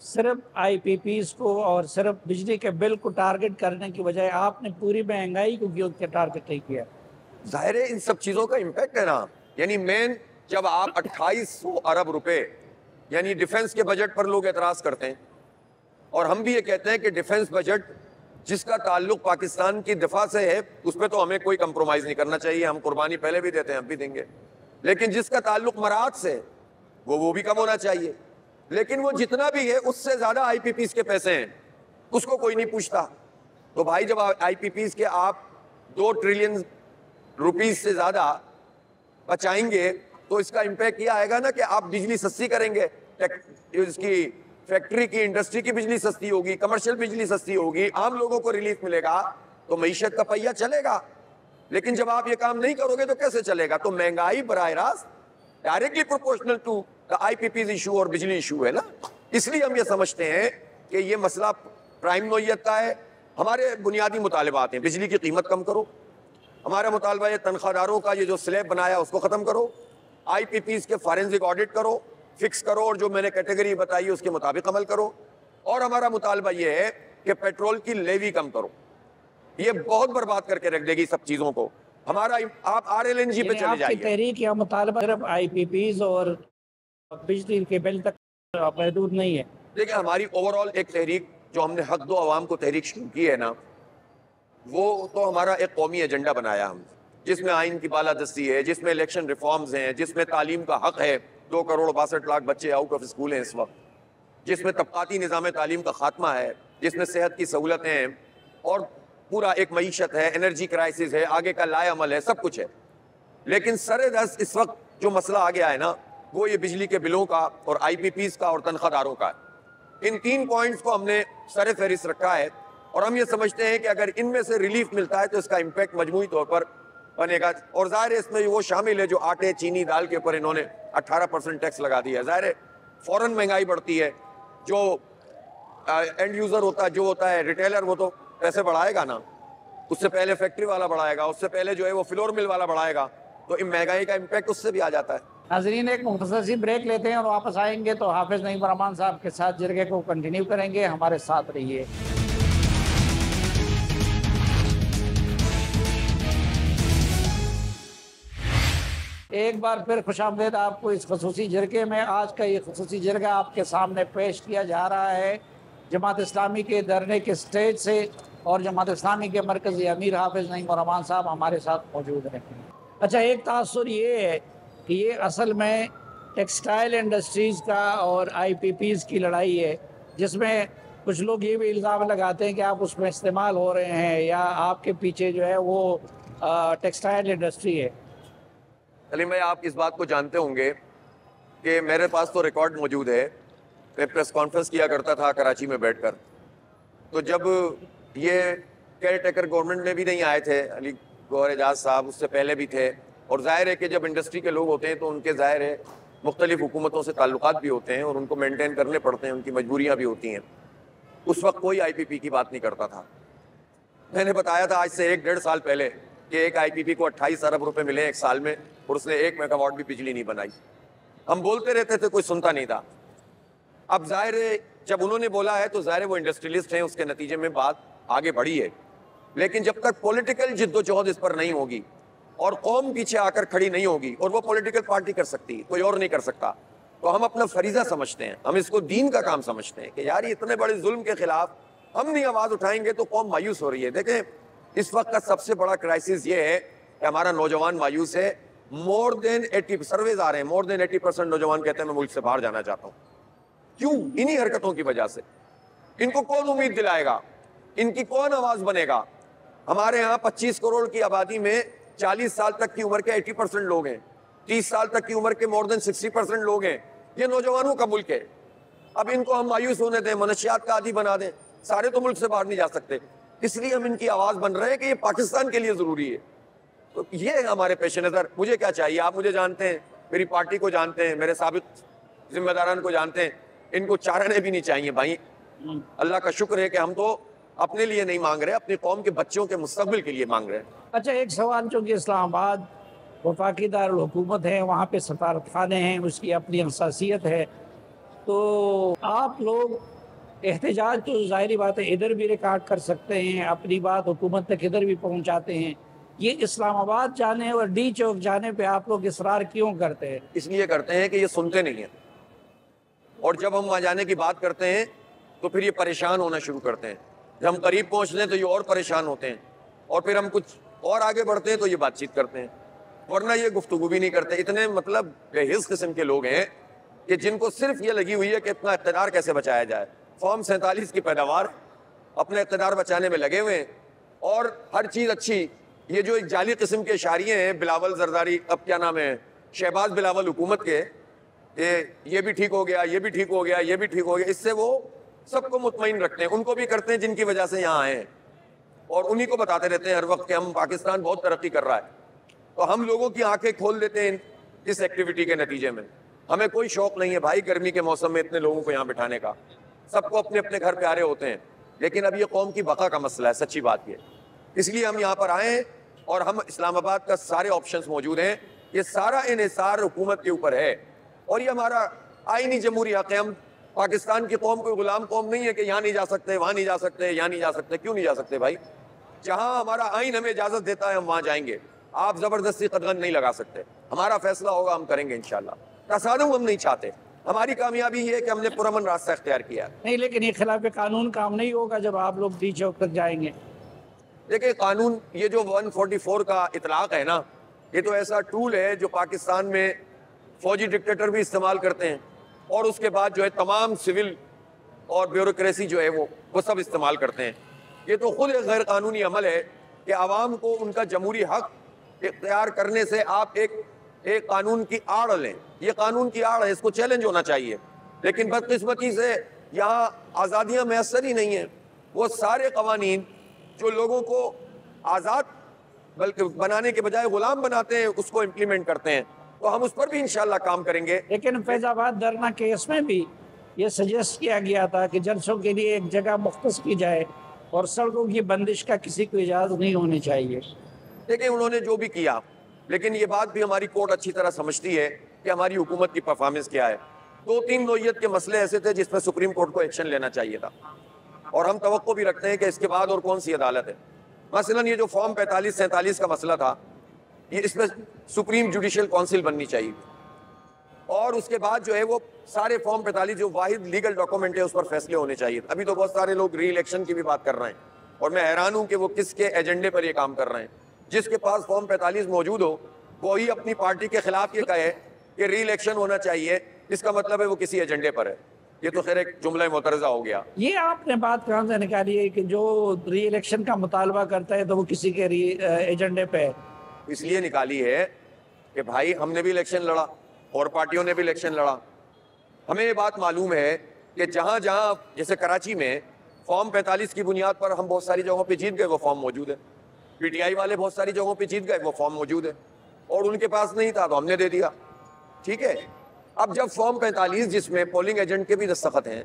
सिर्फ आईपीपीज को और सिर्फ बिजली के बिल को टारगेट करने की बजाय आपने पूरी महंगाई को क्यों टारगेट नहीं किया? जाहिर है इन सब चीजों का इम्पैक्ट है ना। यानी मेन जब आप 2800 अरब रुपए यानी डिफेंस के बजट पर लोग एतराज करते हैं, और हम भी ये कहते हैं कि डिफेंस बजट जिसका ताल्लुक पाकिस्तान की दिफा से है उस पर तो हमें कोई कंप्रोमाइज नहीं करना चाहिए, हम कुर्बानी पहले भी देते हैं, अब भी देंगे। लेकिन जिसका ताल्लुक मराहत से वो भी कम होना चाहिए। लेकिन वो जितना भी है उससे ज्यादा आईपीपीज के पैसे हैं, उसको कोई नहीं पूछता। तो भाई जब आईपीपीज के आप 2 ट्रिलियन रुपीज से ज्यादा बचाएंगे तो इसका इम्पैक्ट ये आएगा ना कि आप बिजली सस्ती करेंगे, इसकी फैक्ट्री की इंडस्ट्री की बिजली सस्ती होगी, कमर्शियल बिजली सस्ती होगी, आम लोगों को रिलीफ मिलेगा, तो मईशत का पहिया चलेगा। लेकिन जब आप ये काम नहीं करोगे तो कैसे चलेगा? तो महंगाई बराह रास्त directly proportional to the IPPs issue और बिजली इशू है ना। इसलिए हम ये समझते हैं कि ये मसला प्राइम नौयत का है। हमारे बुनियादी मुतालबात हैं, बिजली की कीमत कम करो, हमारा मुतालबा है तनख्वाहदारों का ये जो स्लैब बनाया उसको खत्म करो, आईपीपीज के फॉरेंसिक ऑडिट करो, फिक्स करो, और जो मैंने कैटेगरी बताई है उसके मुताबिक अमल करो। और हमारा मुतालबा ये है कि पेट्रोल की लेवी कम करो, ये बहुत बर्बाद करके रख देगी सब चीजों को। हमारा आप आरएलएनजी पे चले जाइए। तहरीक या मुतालबा सिर्फ आईपीपीज और बिजली के बिल तक महदूद नहीं है। देखिए हमारी ओवरऑल एक तहरीक जो हमने हक दो अवाम को तहरीक शुरू की है ना, वो तो हमारा एक कौमी एजेंडा बनाया हम, जिसमें आइन की बालादस्ती है, जिसमें इलेक्शन रिफॉर्म्स हैं, जिसमें तालीम का हक है, 2 करोड़ 62 लाख बच्चे आउट ऑफ स्कूल हैं इस वक्त, जिसमें तबकाती निज़ाम तालीम का खात्मा है, जिसमें सेहत की सहूलतें हैं, और पूरा एक मईशत है, एनर्जी क्राइसिस है, आगे का लाए अमल है, सब कुछ है। लेकिन सरेदस्त इस वक्त जो मसला आ गया है ना, वो ये बिजली के बिलों का और आईपीपीज का और तनख्वाहदारों का है। इन 3 पॉइंट्स को हमने सर फहरिस्त रखा है, और हम ये समझते हैं कि अगर इनमें से रिलीफ मिलता है तो इसका इम्पैक्ट मजमूई तौर पर बनेगा। और जाहिर है इसमें वो शामिल है जो आटे, चीनी, दाल के ऊपर इन्होंने 18% टैक्स लगा दिया है। जाहिर है फौरन महंगाई बढ़ती है, जो एंड यूजर होता है, जो होता है रिटेलर, वो तो पैसे बढ़ाएगा ना, उससे पहले फैक्ट्री वाला बढ़ाएगा, उससे पहले जो है वो फ्लोर मिल वाला बढ़ाएगा, तो इन महंगाई का इम्पैक्ट उससे भी आ जाता है। नाज़रीन, एक मुख्तसर सी ब्रेक लेते हैं और वापस आएंगे तो हाफिज नईम रहमान साहब के साथ जरगे को कंटिन्यू करेंगे। हमारे साथ रहिए। एक बार फिर खुशामदीद आपको इस खसूसी जरगे में। आज का ये खसूसी जरगा आपके सामने पेश किया जा रहा है जमात इस्लामी के धरने के स्टेज से, और जमात इस्लामी के मरकज़ी अमीर हाफिज नईम रहमान साहब हमारे साथ मौजूद हैं। अच्छा, एक तासुर ये है कि ये असल में टेक्सटाइल इंडस्ट्रीज़ का और आईपीपीज़ की लड़ाई है, जिसमें कुछ लोग ये भी इल्ज़ाम लगाते हैं कि आप उसमें इस्तेमाल हो रहे हैं या आपके पीछे जो है वो टेक्सटाइल इंडस्ट्री है। सलीम भाई, आप इस बात को जानते होंगे कि मेरे पास तो रिकॉर्ड मौजूद है, मैं प्रेस कॉन्फ्रेंस किया करता था कराची में बैठकर। तो जब ये केयर टेकर गवर्नमेंट में भी नहीं आए थे, अली गौहर एजाज साहब उससे पहले भी थे, और जाहिर है कि जब इंडस्ट्री के लोग होते हैं तो उनके जाहिर है मुख्तलिफ हुकूमतों से ताल्लुकात भी होते हैं और उनको मेंटेन करने पड़ते हैं, उनकी मजबूरियाँ भी होती हैं। उस वक्त कोई आईपीपी की बात नहीं करता था। मैंने बताया था आज से 1-1.5 साल पहले कि एक आईपीपी को 28 अरब रुपए मिले 1 साल में, और उसने 1 मेगावाट भी बिजली नहीं बनाई। हम बोलते रहते थे, कोई सुनता नहीं था। अब जाहिर है जब उन्होंने बोला है तो जाहिर है वो इंडस्ट्रियलिस्ट हैं, उसके नतीजे में बात आगे बढ़ी है। लेकिन जब तक पॉलिटिकल जिद्दोजहद इस पर नहीं होगी और कौम पीछे आकर खड़ी नहीं होगी, और वो पॉलिटिकल पार्टी कर सकती है, कोई और नहीं कर सकता, तो हम अपना फरीजा समझते हैं, हम इसको दीन का काम समझते हैं कि यार ये इतने बड़े जुल्म के खिलाफ हम नहीं आवाज उठाएंगे तो कौम मायूस हो रही है। देखें, इस वक्त का सबसे बड़ा क्राइसिस ये है कि हमारा नौजवान मायूस है। मोर देन 80 सर्वेज आ रहे हैं, मोर देन 80% नौजवान कहते हैं मैं मुल्क से बाहर जाना चाहता हूँ। क्यों? इन्हीं हरकतों की वजह से। इनको कौन उम्मीद दिलाएगा? इनकी कौन आवाज बनेगा? हमारे यहाँ 25 करोड़ की आबादी में 40 साल तक की उम्र के 80% लोग हैं, 30 साल तक की उम्र के मोर देन 60% लोग हैं। ये नौजवानों का मुल्क है। अब इनको हम मायूस होने दें, मनशियात का आदी बना दें, सारे तो मुल्क से बाहर नहीं जा सकते। इसलिए हम इनकी आवाज बन रहे हैं कि ये पाकिस्तान के लिए जरूरी है। तो ये है हमारे पेश नजर। मुझे क्या चाहिए? आप मुझे जानते हैं, मेरी पार्टी को जानते हैं, मेरे साबिक जिम्मेदारान को जानते हैं। इनको चाराने भी नहीं चाहिए भाई। अल्लाह का शुक्र है कि हम तो अपने लिए नहीं मांग रहे, अपनी कौम के बच्चों के मुस्तकबिल के लिए मांग रहे हैं। अच्छा, एक सवाल, चूँकि इस्लामाबाद वफाकी दारुल हुकूमत है, वहाँ पे सफारत खाने हैं, उसकी अपनी हसासियत है, तो आप लोग एहतजाज तो ज़ाहिरी बात है इधर भी रिकॉर्ड कर सकते हैं, अपनी बात हुकूमत तक इधर भी पहुँचाते हैं। ये इस्लामाबाद जाने और डी चौक जाने पे आप लोग इसरार क्यों करते हैं? इसलिए करते हैं कि ये सुनते नहीं हैं, और जब हम वहाँ जाने की बात करते हैं तो फिर ये परेशान होना शुरू करते हैं। जब हम करीब पहुँचते हैं तो ये और परेशान होते हैं, और फिर हम कुछ और आगे बढ़ते हैं तो ये बातचीत करते हैं, वरना ये गुफ्तगू भी नहीं करते। इतने मतलब बेहिस किस्म के लोग हैं कि जिनको सिर्फ ये लगी हुई है कि अपना इक़्तिदार कैसे बचाया जाए। फॉर्म 47 की पैदावार, अपने इक़्तिदार बचाने में लगे हुए हैं, और हर चीज़ अच्छी। ये जो एक जाली किस्म के इशारिये हैं, बिलावल जरदारी, अब क्या नाम है, शहबाज बिलावल हुकूमत के, ये भी ठीक हो गया, ये भी ठीक हो गया, ये भी ठीक हो गया, इससे वो सबको मुतमईन रखते हैं। उनको भी करते हैं जिनकी वजह से यहाँ आए हैं, और उन्हीं को बताते रहते हैं हर वक्त कि हम पाकिस्तान बहुत तरक्की कर रहा है। तो हम लोगों की आंखें खोल देते हैं इस एक्टिविटी के नतीजे में। हमें कोई शौक नहीं है भाई गर्मी के मौसम में इतने लोगों को यहाँ बिठाने का, सबको अपने अपने घर प्यारे होते हैं, लेकिन अब ये कौम की बका का मसला है, सच्ची बात ये। इसलिए हम यहाँ पर आए हैं, और हम इस्लामाबाद का सारे ऑप्शंस मौजूद हैं। ये सारा इन्हिसार हुकूमत के ऊपर है, और ये हमारा आईनी जमहूरी हक़ है। हम पाकिस्तान की कौम कोई गुलाम कौम नहीं है कि यहाँ नहीं जा सकते, वहाँ नहीं जा सकते, यहाँ नहीं जा सकते। क्यों नहीं जा सकते भाई? जहाँ हमारा आइन हमें इजाज़त देता है हम वहाँ जाएंगे। आप ज़बरदस्ती कदम नहीं लगा सकते। हमारा फैसला होगा, हम करेंगे इंशाल्लाह। तसादुम हम नहीं चाहते। हमारी कामयाबी ये है कि हमने पुरअमन रास्ता इख्तियार किया है। नहीं, लेकिन ये खिलाफ कानून काम नहीं होगा जब आप लोग डी चौक तक जाएंगे। देखिए, कानून, ये जो 144 का इतलाक है ना, ये तो ऐसा टूल है जो पाकिस्तान में फौजी डिक्टेटर भी इस्तेमाल करते हैं, और उसके बाद जो है तमाम सिविल और ब्यूरोक्रेसी जो है वो सब इस्तेमाल करते हैं। ये तो खुद एक गैर कानूनी अमल है कि आवाम को उनका जमहूरी हक इख्तियार करने से आप एक कानून की आड़ लें। ये कानून की आड़ है, इसको चैलेंज होना चाहिए। लेकिन बदकिस्मती से यहाँ आज़ादियाँ मैसर ही नहीं हैं। वो सारे कवानीन जो लोगों को आज़ाद बल्कि बनाने के बजाय गुलाम बनाते हैं, उसको इम्प्लीमेंट करते हैं। तो हम उस पर भी इंशाल्लाह काम करेंगे। लेकिन फैजाबाद धरना केस में भी ये सजेस्ट किया गया था कि जलसों के लिए एक जगह मुख्तस की जाए, और सड़कों की बंदिश का किसी को इजाज़त नहीं होनी चाहिए। देखिए, उन्होंने जो भी किया, लेकिन ये बात भी हमारी कोर्ट अच्छी तरह समझती है कि हमारी हुकूमत की परफॉर्मेंस क्या है। 2-3 नोयत के मसले ऐसे थे जिसमें सुप्रीम कोर्ट को एक्शन लेना चाहिए था, और हम तवक्को भी रखते हैं कि इसके बाद और कौन सी अदालत है। मसलन ये जो फॉर्म 45-47 का मसला था, ये इसमें सुप्रीम जुडिशल काउंसिल बननी चाहिए, और उसके बाद जो है वो सारे फॉर्म 45 जो वाहिद लीगल डॉक्यूमेंट है उस पर फैसले होने चाहिए। अभी तो बहुत सारे लोग री इलेक्शन की भी बात कर रहे हैं, और मैं हैरान हूँ कि वो किसके एजेंडे पर ये काम कर रहे हैं। जिसके पास फॉर्म 45 मौजूद हो वो ही अपनी पार्टी के खिलाफ ये कहे कि री इलेक्शन होना चाहिए, इसका मतलब है वो किसी एजेंडे पर है। ये तो खैर एक जुमला मुतरज़ा हो गया। ये आपने बात कहाँ से निकाली है कि जो री इलेक्शन का मुतालबा करता है तो वो किसी के एजेंडे पे है? इसलिए निकाली है कि भाई हमने भी इलेक्शन लड़ा और पार्टियों ने भी इलेक्शन लड़ा। हमें ये बात मालूम है कि जहाँ जहाँ जैसे कराची में फॉर्म 45 की बुनियाद पर हम बहुत सारी जगहों पे जीत गए, वो फॉर्म मौजूद है। पीटीआई वाले बहुत सारी जगहों पे जीत गए, वो फॉर्म मौजूद है, और उनके पास नहीं था तो हमने दे दिया। ठीक है, अब जब फॉर्म 45 जिसमें पोलिंग एजेंट के भी दस्तखत हैं,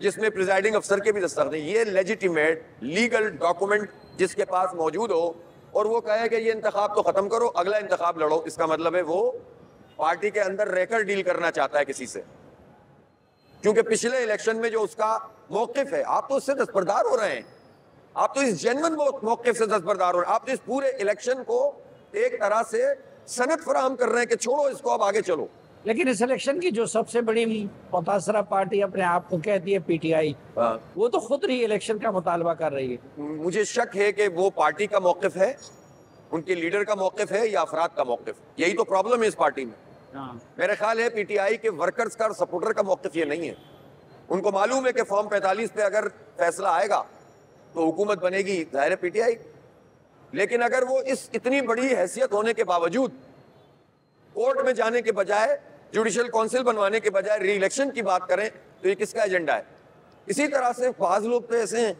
जिसमें प्रिजाइडिंग अफसर के भी दस्तखत हैं, ये लेजिटिमेट लीगल डॉक्यूमेंट जिसके पास मौजूद हो, और वो कहे कि ये इंतखाब तो खत्म करो, अगला इंतखाब लड़ो, इसका मतलब है वो पार्टी के अंदर रहकर डील करना चाहता है किसी से। क्योंकि पिछले इलेक्शन में जो उसका मौकिफ है, आप तो उससे दस्तबरदार हो रहे हैं, आप तो इस जेन्युइन मौकिफ से दस्तबरदार हो रहे हैं। आप तो इस पूरे इलेक्शन को एक तरह से सनद फराहम कर रहे हैं कि छोड़ो इसको, अब आगे चलो। लेकिन इस इलेक्शन की जो सबसे बड़ी मुतासरा पार्टी अपने आप को कहती है पीटीआई, वो तो खुद री इलेक्शन का मुतालबा कर रही है। मुझे शक है कि वो पार्टी का मौकिफ है, उनके लीडर का मौकिफ है, या अफराद का मौकिफ। यही तो प्रॉब्लम है इस पार्टी में। मेरा ख्याल है पीटीआई के वर्कर्स का और सपोर्टर का मौकिफ ये नहीं है। उनको मालूम है कि फॉर्म 45 पे अगर फैसला आएगा तो हुकूमत बनेगी, जाहिर है पीटीआई। लेकिन अगर वो इस इतनी बड़ी हैसियत होने के बावजूद कोर्ट में जाने के बजाय, जुडिशल काउंसिल बनवाने के बजाय री इलेक्शन की बात करें, तो ये किसका एजेंडा है? इसी तरह से बाज लोग तो ऐसे हैं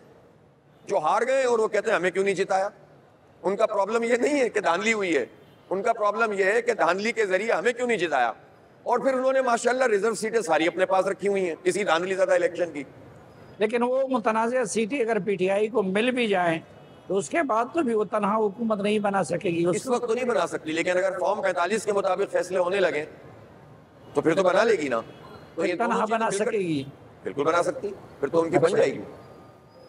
जो हार गए और वो कहते हैं हमें क्यों नहीं जिताया। उनका प्रॉब्लम ये नहीं है कि धांधली हुई है, उनका प्रॉब्लम यह है कि धांधली के जरिए हमें क्यों नहीं जिताया। और फिर उन्होंने माशाल्लाह रिजर्व सीटें सारी अपने पास रखी हुई हैं इसी धांधलीज़दा इलेक्शन की। लेकिन वो मुतनाज़ सीटें अगर पीटीआई को मिल भी जाएं तो उसके बाद तो भी वो तनहा हुकूमत नहीं बना सकेगी। इस वक्त तो नहीं बना सकती, लेकिन अगर फॉर्म 45 के मुताबिक फैसले होने लगे तो फिर तो बना लेगी ना। तो ये तनहा बना सकेगी, बिल्कुल बना सकती, फिर तो उनकी बन जाएगी।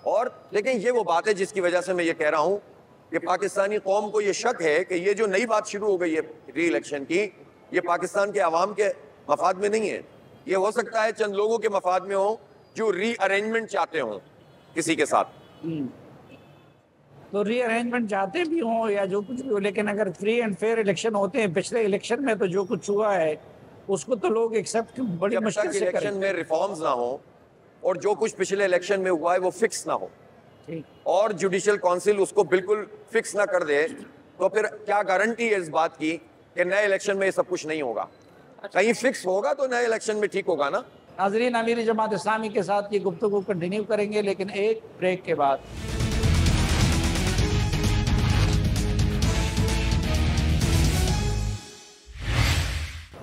और लेकिन ये वो बात है जिसकी वजह से मैं ये कह रहा हूँ कि पाकिस्तानी कौम को ये शक है कि ये जो नई बात शुरू हो गई है री इलेक्शन की, ये पाकिस्तान के अवाम के मफाद में नहीं है। ये हो सकता है चंद लोगों के मफाद में हो जो रीअरेंजमेंट चाहते हों किसी के साथ। तो रीअरेंजमेंट चाहते भी हों या जो कुछ भी हो, लेकिन अगर फ्री एंड फेयर इलेक्शन होते हैं, पिछले इलेक्शन में तो जो कुछ हुआ है उसको तो लोग एक्सेप्ट बड़ी मुश्किल से इलेक्शन में रिफॉर्म्स ना हो और जो कुछ पिछले इलेक्शन में हुआ है वो फिक्स ना हो और जुडिशियल काउंसिल उसको बिल्कुल फिक्स ना कर दे, तो फिर क्या गारंटी है इस बात की कि नए इलेक्शन में ये सब कुछ नहीं होगा? कहीं फिक्स होगा तो नए इलेक्शन में ठीक होगा ना। नाज़रीन, अमीर जमात इस्लामी के साथ ये गुफ्तगू कंटिन्यू करेंगे, लेकिन एक ब्रेक के बाद।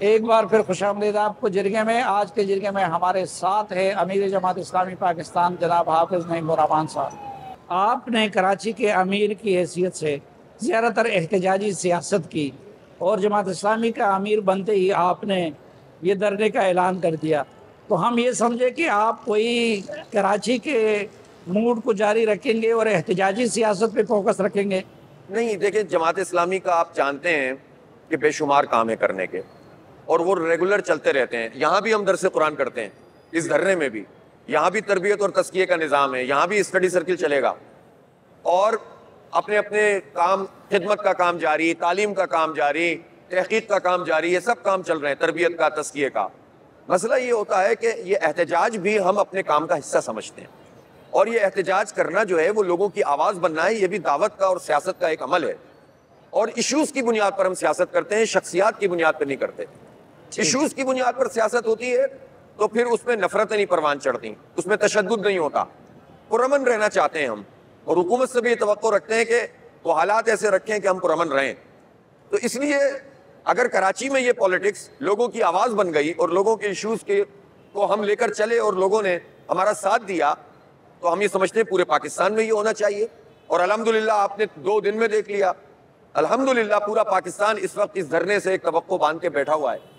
एक बार फिर खुशामदीद आपको जिरगे में। आज के जिरगे में हमारे साथ है अमीर जमात इस्लामी पाकिस्तान जनाब हाफिज़ नईम रहमान साहब। आपने कराची के अमीर की हैसियत से ज़्यादातर एहतजाजी सियासत की और जमात इस्लामी का अमीर बनते ही आपने ये धरने का ऐलान कर दिया, तो हम ये समझे कि आप कोई कराची के मूड को जारी रखेंगे और एहतजाजी सियासत पे फोकस रखेंगे। नहीं, देखिए, जमात इस्लामी का आप जानते हैं कि बेशुमार काम है करने के और वो रेगुलर चलते रहते हैं। यहाँ भी हम दरस कुरान करते हैं, इस धरने में भी, यहाँ भी तरबियत और तस्किये का निज़ाम है, यहाँ भी स्टडी सर्किल चलेगा और अपने अपने काम, खिदमत का काम जारी, तालीम का काम जारी, तहकीक का काम जारी, ये सब काम चल रहे हैं, तरबियत का, तस्किये का। मसला ये होता है कि ये एहतजाज भी हम अपने काम का हिस्सा समझते हैं और ये एहतजाज करना जो है वो लोगों की आवाज़ बनना है, ये भी दावत का और सियासत का एक अमल है। और इश्यूज़ की बुनियाद पर हम सियासत करते हैं, शख्सियात की बुनियाद पर नहीं करते। इश्यूज़ की बुनियाद पर सियासत होती है तो फिर उसमें नफरतें नहीं परवान चढ़ती, उसमें तशद्दुद नहीं होता। पुरअमन रहना चाहते हैं हम और हुकूमत से भी ये तवक्को रखते हैं कि वो हालात ऐसे रखें कि हम पुरअमन रहें। तो इसलिए अगर कराची में ये पॉलिटिक्स लोगों की आवाज़ बन गई और लोगों के इश्यूज़ के को हम लेकर चले और लोगों ने हमारा साथ दिया, तो हम ये समझते हैं पूरे पाकिस्तान में ये होना चाहिए। और अल्हम्दुलिल्लाह आपने 2 दिन में देख लिया, अल्हम्दुलिल्लाह पूरा पाकिस्तान इस वक्त इस धरने से एक तवक्को बांध के बैठा हुआ है।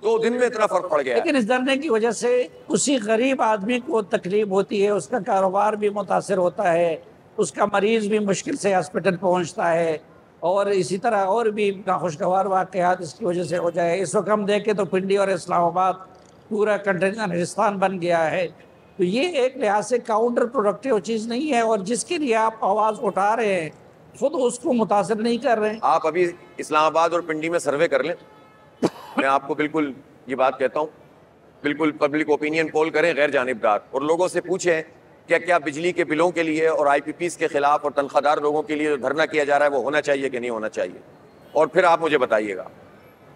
2 दिन में इतना फ़र्क पड़ गया। लेकिन इस धरने की वजह से उसी गरीब आदमी को तकलीफ होती है, उसका कारोबार भी मुतासर होता है, उसका मरीज़ भी मुश्किल से हॉस्पिटल पहुँचता है और इसी तरह और भी नाखुशगवार वाक़यात इसकी वजह से हो जाए। इस वक्त हम देखें तो पिंडी और इस्लामाबाद पूरा कंटेनरिस्तान बन गया है। तो ये एक लिहाज से काउंटर प्रोडक्टिव चीज़ नहीं है और जिसके लिए आप आवाज़ उठा रहे हैं खुद उसको मुतासर नहीं कर रहे हैं। आप अभी इस्लामाबाद और पिंडी में सर्वे कर लें, मैं आपको बिल्कुल ये बात कहता हूँ, बिल्कुल पब्लिक ओपिनियन पोल करें गैर जानिबदार और लोगों से पूछें क्या क्या बिजली के बिलों के लिए और IPPs के खिलाफ और तनख्वाहदार लोगों के लिए जो धरना किया जा रहा है वो होना चाहिए कि नहीं होना चाहिए, और फिर आप मुझे बताइएगा।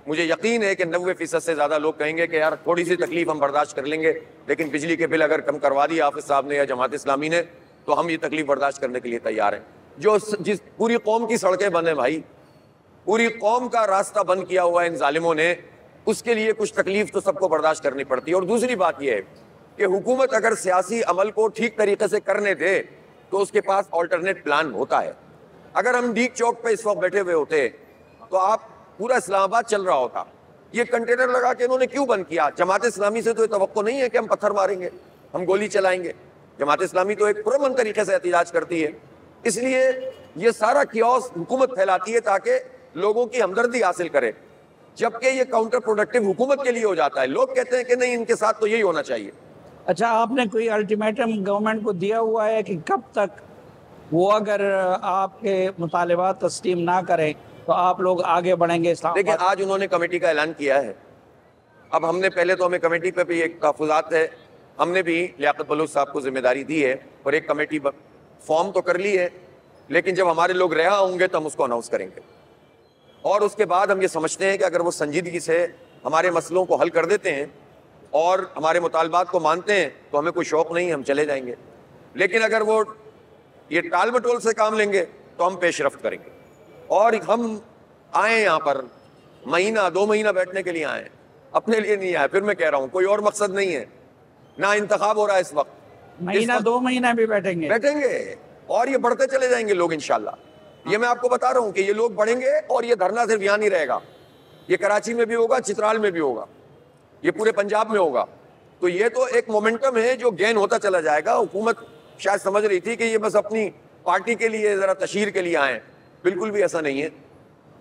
मुझे यकीन है कि 90% से ज़्यादा लोग कहेंगे कि यार थोड़ी सी तकलीफ हम बर्दाश्त कर लेंगे, लेकिन बिजली के बिल अगर कम करवा दिए हाफिज़ साहब ने या जमात इस्लामी ने तो हम ये तकलीफ बर्दाश्त करने के लिए तैयार हैं। जिस पूरी कौम की सड़कें बंद हैं भाई, पूरी कौम का रास्ता बंद किया हुआ है इन जालिमों ने, उसके लिए कुछ तकलीफ तो सबको बर्दाश्त करनी पड़ती है। और दूसरी बात यह है कि हुकूमत अगर सियासी अमल को ठीक तरीके से करने दे तो उसके पास ऑल्टरनेट प्लान होता है। अगर हम डीक चौक पे इस वक्त बैठे हुए होते तो आप पूरा इस्लामाबाद चल रहा होता। ये कंटेनर लगा के इन्होंने क्यों बंद किया? जमात इस्लामी से तो ये तवक्को नहीं है कि हम पत्थर मारेंगे, हम गोली चलाएंगे। जमात इस्लामी तो एक पुरअमन तरीके से एहतजाज करती है, इसलिए ये सारा कियोस हुकूमत फैलाती है ताकि लोगों की हमदर्दी हासिल करे, जबकि ये काउंटर प्रोडक्टिव हुकूमत के लिए हो जाता है। लोग कहते हैं कि नहीं, इनके साथ तो यही होना चाहिए। अच्छा, आपने कोई अल्टीमेटम गवर्नमेंट को दिया हुआ है कि कब तक वो अगर आपके मुतालिबात तस्लीम ना करें तो आप लोग आगे बढ़ेंगे इस्लामाबाद? देखिए, आज उन्होंने कमेटी का ऐलान किया है। अब हमने पहले तो हमें कमेटी पे भी एक तहफ़्फ़ुज़ात है, हमने भी लियाकत बलूच साहब को जिम्मेदारी दी है और एक कमेटी फॉर्म तो कर ली है, लेकिन जब हमारे लोग रहा होंगे तो हम उसको अनाउंस करेंगे। और उसके बाद हम ये समझते हैं कि अगर वो संजीदगी से हमारे मसलों को हल कर देते हैं और हमारे मुतालबात को मानते हैं तो हमें कोई शौक़ नहीं, हम चले जाएंगे। लेकिन अगर वो ये टाल मटोल से काम लेंगे तो हम पेशरफ्त करेंगे। और हम आए यहाँ पर महीना 2 महीना बैठने के लिए आए, अपने लिए नहीं आए। फिर मैं कह रहा हूँ कोई और मकसद नहीं है, ना इंतखाब हो रहा है इस वक्त। महीना 2 महीना भी बैठेंगे और ये बढ़ते चले जाएंगे लोग इंशाल्लाह। ये मैं आपको बता रहा हूँ कि ये लोग बढ़ेंगे और ये धरना सिर्फ यहाँ नहीं रहेगा, ये कराची में भी होगा, चित्राल में भी होगा, ये पूरे पंजाब में होगा। तो ये तो एक मोमेंटम है जो गेन होता चला जाएगा। हुकूमत शायद समझ रही थी कि ये बस अपनी पार्टी के लिए, जरा तशहीर के लिए आए, बिल्कुल भी ऐसा नहीं है।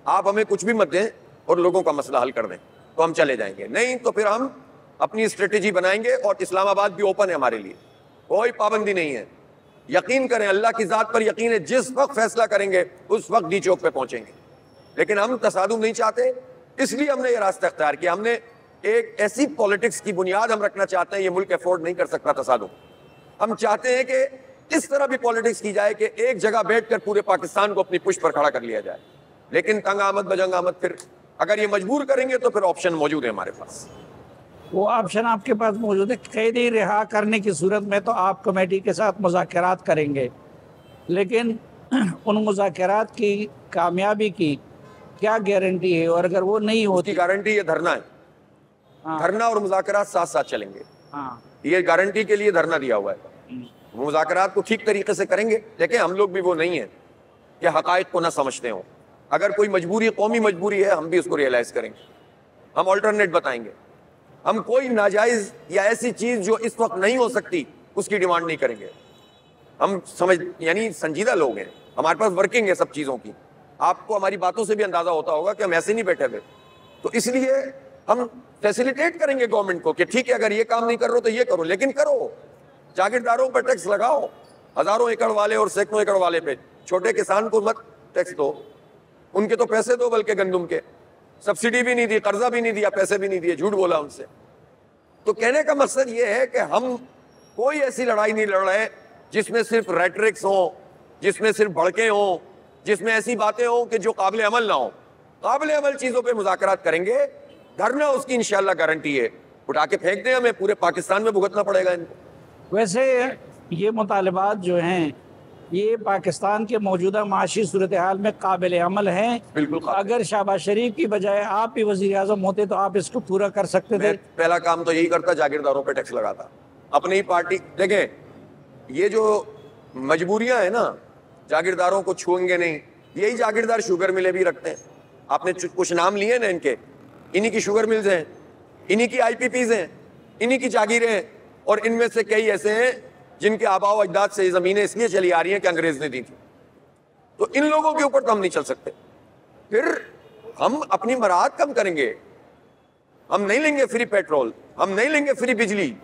आप हमें कुछ भी मत दें और लोगों का मसला हल कर दें तो हम चले जाएंगे, नहीं तो फिर हम अपनी स्ट्रेटेजी बनाएंगे। और इस्लामाबाद भी ओपन है हमारे लिए, कोई पाबंदी नहीं है। यकीन करें, अल्लाह की जात पर यकीन है, जिस वक्त फैसला करेंगे उस वक्त डी चौक पे पहुंचेंगे। लेकिन हम तसादुम नहीं चाहते, इसलिए हमने ये रास्ता अख्तियार किया। हमने एक ऐसी पॉलिटिक्स की बुनियाद हम रखना चाहते हैं, ये मुल्क अफोर्ड नहीं कर सकता तसादुम। हम चाहते हैं कि इस तरह भी पॉलिटिक्स की जाए कि एक जगह बैठकर पूरे पाकिस्तान को अपनी पुष्ट पर खड़ा कर लिया जाए। लेकिन तंग आमद बजंग आमद, फिर अगर ये मजबूर करेंगे तो फिर ऑप्शन मौजूद है हमारे पास। वो ऑप्शन आपके पास मौजूद है। कैदी रिहा करने की सूरत में तो आप कमेटी के साथ मुज़ाकरात करेंगे, लेकिन उन मुज़ाकरात की कामयाबी की क्या गारंटी है? और अगर वो नहीं होती, गारंटी ये धरना है। हाँ, धरना और मुज़ाकरात साथ साथ चलेंगे। हाँ, ये गारंटी के लिए धरना दिया हुआ है। मुज़ाकरात को ठीक तरीके से करेंगे। देखें, हम लोग भी वो नहीं है कि हकायक को ना समझते हो। अगर कोई मजबूरी, कौमी मजबूरी है, हम भी उसको रियलाइज करेंगे, हम ऑल्टरनेट बताएंगे। हम कोई नाजायज या ऐसी चीज जो इस वक्त नहीं हो सकती उसकी डिमांड नहीं करेंगे। हम समझ, यानी संजीदा लोग हैं, हमारे पास वर्किंग है सब चीजों की। आपको हमारी बातों से भी अंदाजा होता होगा कि हम ऐसे नहीं बैठे हुए। तो इसलिए हम फैसिलिटेट करेंगे गवर्नमेंट को कि ठीक है, अगर ये काम नहीं कर रहे हो तो ये करो, लेकिन करो। जागीरदारों पर टैक्स लगाओ, हजारों एकड़ वाले और सैकड़ों एकड़ वाले पे। छोटे किसान को मत टैक्स दो, उनके तो पैसे दो, बल्कि गंदुम के सब्सिडी भी नहीं दी, कर्जा भी नहीं दिया, पैसे भी नहीं दिए, झूठ बोला उनसे। तो कहने का मकसद ये है कि हम कोई ऐसी लड़ाई नहीं लड़ रहे जिसमें सिर्फ रेटरिक्स हो, जिसमें सिर्फ भड़के हों, जिसमें ऐसी बातें हों कि जो काबिल अमल ना हो। काबिल अमल चीजों पे मुज़ाकरात करेंगे। धरना उसकी इंशाल्लाह गारंटी है, उठा के फेंक दें, हमें पूरे पाकिस्तान में भुगतना पड़ेगा इनको। वैसे ये मुतालबात जो हैं ये पाकिस्तान के मौजूदा माशी सूरत हाल में काबिल अमल हैं। बिल्कुल। अगर शहबाज शरीफ की बजाय आप भी वज़ीर आज़म होते तो आप इसको पूरा कर सकते थे। पहला काम तो यही करता, जागीरदारों पे टैक्स लगाता, अपनी ही पार्टी। देखें, ये जो मजबूरियां है ना, जागीरदारों को छूएंगे नहीं। यही जागीरदार शुगर मिलें भी रखते हैं। आपने कुछ नाम लिए ना इनके, इन्हीं की शुगर मिल्स हैं, इन्हीं की IPPs हैं, इन्हीं की जागीरें हैं। और इनमें से कई ऐसे हैं जिनके आबाओ अजदाद से ये जमीनें इसलिए चली आ रही हैं कि अंग्रेज ने दी थी। तो इन लोगों के ऊपर तो हम नहीं चल सकते। फिर हम अपनी मराहत कम करेंगे। हम नहीं लेंगे फ्री पेट्रोल, हम नहीं लेंगे फ्री बिजली,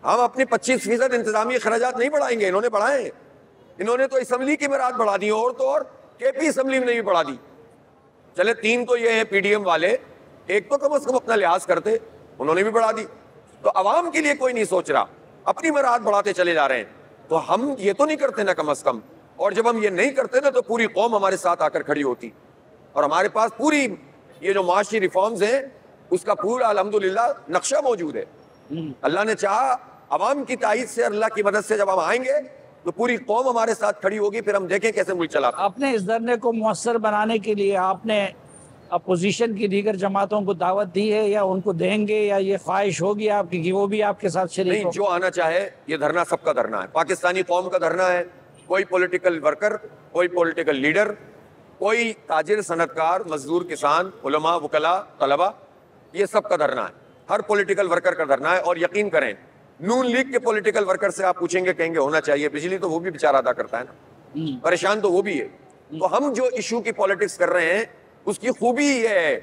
हम अपनी 25% इंतजामी खर्चात नहीं बढ़ाएंगे। इन्होंने बढ़ाए, इन्होंने तो असम्बली की मराहत बढ़ा दी, और तो और KP असम्बली में भी बढ़ा दी। चले 3 तो ये हैं PDM वाले, एक तो कम से कम अपना लिहाज करते, उन्होंने भी बढ़ा दी। तो अवाम के लिए कोई नहीं सोच रहा, अपनी मराहत बढ़ाते चले जा रहे हैं। तो हम ये तो नहीं करते ना कम से कम। और जब हम ये नहीं करते ना तो पूरी कौम हमारे साथ आकर खड़ी होती। और हमारे पास पूरी ये जो माशी रिफॉर्म्स हैं उसका पूरा अल्हम्दुलिल्लाह नक्शा मौजूद है। अल्लाह ने चाहा, अवाम की ताईद से, अल्लाह की मदद से जब हम आएंगे तो पूरी कौम हमारे साथ खड़ी होगी। फिर हम देखें कैसे मुल्क चलाते। आपने इस धरने को मुअस्सर बनाने के लिए आपने अपोजिशन की दीगर जमातों को दावत दी है, या उनको देंगे, या ये ख्वाहिश होगी आपकी कि वो भी आपके साथ शरीक नहीं, हो? जो आना चाहे। ये धरना सबका धरना है, पाकिस्तानी कौम का धरना है। कोई पॉलिटिकल वर्कर, कोई पॉलिटिकल लीडर, कोई ताजिर, सनतकार, मजदूर, किसान, उलमा, वकला, तलबा, ये सबका धरना है। हर पॉलिटिकल वर्कर का धरना है। और यकीन करें, नून लीग के पॉलिटिकल वर्कर से आप पूछेंगे, कहेंगे होना चाहिए। बिजली तो वो भी बेचारा अदा करता है ना, परेशान तो वो भी है। तो हम जो इशू की पॉलिटिक्स कर रहे हैं उसकी खूबी ये है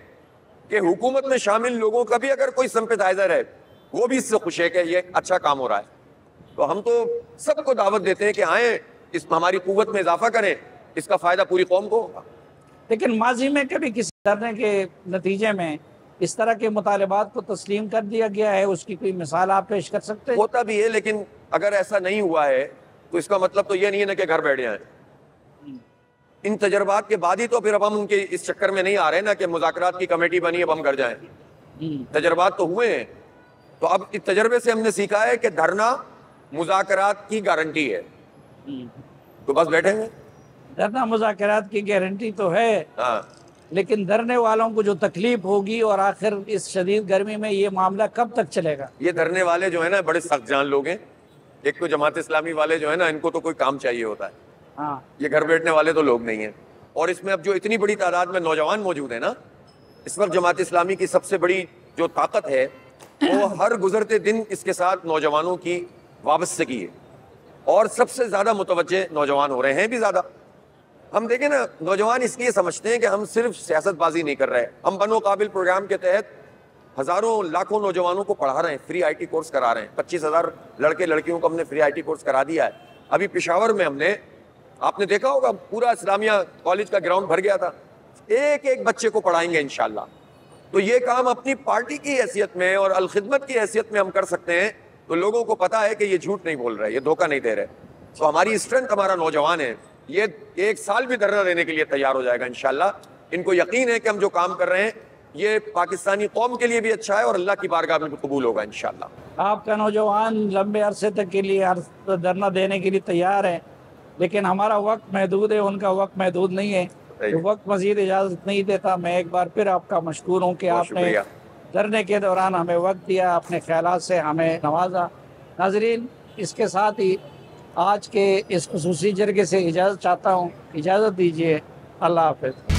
कि हुकूमत में शामिल लोगों का भी अगर कोई सिंपैथाइजर है वो भी इससे खुश है कि ये अच्छा काम हो रहा है। तो हम तो सबको दावत देते हैं कि आए, इस हमारी कुव्वत में इजाफा करें, इसका फायदा पूरी कौम को होगा। लेकिन माजी में कभी किसी धरने के नतीजे में इस तरह के मुतालबात को तस्लीम कर दिया गया है? उसकी कोई मिसाल आप पेश कर सकते हैं? होता भी है, लेकिन अगर ऐसा नहीं हुआ है तो इसका मतलब तो ये नहीं है ना कि घर बैठ जाए। इन तजर्बात के बाद ही तो फिर अब हम उनके इस चक्कर में नहीं आ रहे ना कि मुज़ाकरात की कमेटी बनी अब हम घर जाएं। तजर्बात तो हुए हैं। तो अब इस तजर्बे से हमने सीखा है कि धरना मुज़ाकरात की गारंटी है, तो बस बैठेंगे। धरना मुज़ाकरात की गारंटी तो है, हाँ, लेकिन धरने वालों को जो तकलीफ होगी और आखिर इस शदीद गर्मी में ये मामला कब तक चलेगा? ये धरने वाले जो है ना बड़े सख्त जान लोग हैं। एक तो जमात इस्लामी वाले जो है ना, इनको तो कोई काम चाहिए होता है, हाँ, ये घर बैठने वाले तो लोग नहीं हैं। और इसमें अब जो इतनी बड़ी तादाद में नौजवान मौजूद है ना, इस वक्त जमात इस्लामी की सबसे बड़ी जो ताकत है वो हर गुजरते दिन इसके साथ नौजवानों की वाबस्तगी है, और सबसे ज्यादा मुतवज्जे नौजवान हो रहे हैं भी ज्यादा। हम देखें ना, नौजवान इसलिए समझते हैं कि हम सिर्फ सियासतबाजी नहीं कर रहे, हम बनो काबिल प्रोग्राम के तहत हजारों लाखों नौजवानों को पढ़ा रहे हैं, फ्री IT कोर्स करा रहे हैं। 25,000 लड़के लड़कियों को हमने फ्री IT कोर्स करा दिया है। अभी पेशावर में हमने, आपने देखा होगा, पूरा इस्लामिया कॉलेज का ग्राउंड भर गया था। एक एक बच्चे को पढ़ाएंगे इंशाल्लाह। तो ये काम अपनी पार्टी की हैसियत में और अलखिदमत की हैसियत में हम कर सकते हैं, तो लोगों को पता है कि ये झूठ नहीं बोल रहे, ये धोखा नहीं दे रहे। तो हमारी स्ट्रेंथ हमारा नौजवान है, ये 1 साल भी धरना देने के लिए तैयार हो जाएगा इंशाल्लाह। इनको यकीन है कि हम जो काम कर रहे हैं ये पाकिस्तानी कौम के लिए भी अच्छा है और अल्लाह की बारगाह में भी कबूल होगा इंशाल्लाह। आपका नौजवान लंबे अरसे तक के लिए धरना देने के लिए तैयार है, लेकिन हमारा वक्त महदूद है, उनका वक्त महदूद नहीं है, तो वक्त मजीद इजाज़त नहीं देता। मैं एक बार फिर आपका मशकूर हूँ कि आपने धरने के दौरान हमें वक्त दिया, अपने ख्यालात से हमें नवाजा। नाजरीन, इसके साथ ही आज के इस खुसूसी जरगे से इजाज़त चाहता हूँ, इजाज़त दीजिए। अल्लाह हाफ़िज़।